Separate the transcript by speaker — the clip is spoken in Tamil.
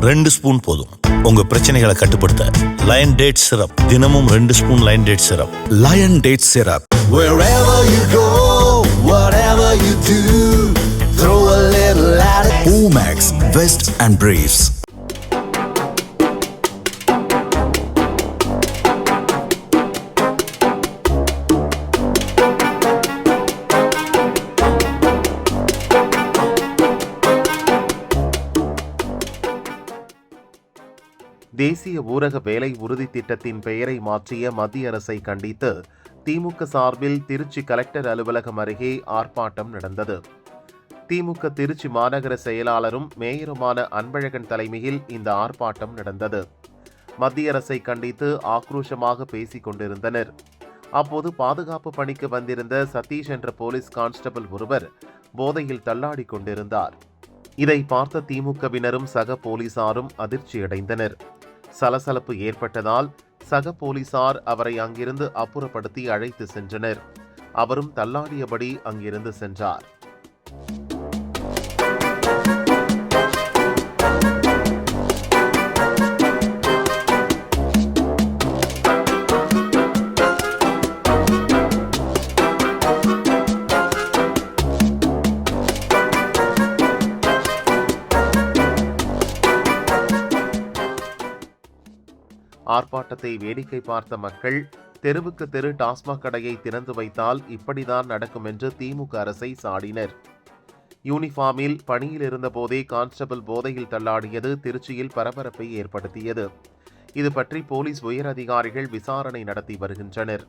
Speaker 1: 2 ஸ்பூன் போதும் உங்க பிரச்சனைகளை கட்டுப்படுத்த. லயன் டேட் சிரப், தினமும் 2 spoon lion date syrup.
Speaker 2: Lion date syrup.
Speaker 3: Wherever you go, whatever you do, throw a little at it.
Speaker 2: Omax, Vest and Briefs.
Speaker 4: தேசிய ஊரக வேலை உறுதி திட்டத்தின் பெயரை மாற்றிய மத்திய அரசை கண்டித்து திமுக சார்பில் திருச்சி கலெக்டர் அலுவலகம் அருகே ஆர்ப்பாட்டம் நடந்தது. திமுக திருச்சி மாநகர செயலாளரும் மேயருமான அன்பழகன் தலைமையில் இந்த ஆர்ப்பாட்டம் நடந்தது. மத்திய அரசை கண்டித்து ஆக்ரோஷமாக பேசிக் கொண்டிருந்தனர். அப்போது பாதுகாப்பு பணிக்கு வந்திருந்த சதீஷ் என்ற போலீஸ் கான்ஸ்டபிள் ஒருவர் போதையில் தள்ளாடி கொண்டிருந்தார். இதை பார்த்த திமுகவினரும் சக போலீசாரும் அதிர்ச்சியடைந்தனர். சலசலப்பு ஏற்பட்டதால் சக போலீசார் அவரை அங்கிருந்து அப்புறப்படுத்தி அழைத்து சென்றனர். அவரும் தள்ளாடியபடி அங்கிருந்து சென்றார். ஆர்ப்பாட்டத்தை வேடிக்கை பார்த்த மக்கள் தெருவுக்கு தெரு டாஸ்மாக் கடையை திறந்து வைத்தால் இப்படிதான் நடக்கும் என்று திமுக அரசை சாடினர். யூனிஃபார்மில் பணியில் இருந்தபோதே கான்ஸ்டபிள் போதையில் தள்ளாடியது திருச்சியில் பரபரப்பை ஏற்படுத்தியது. இது பற்றி போலீஸ் உயர் அதிகாரிகள் விசாரணை நடத்தி வருகின்றனர்.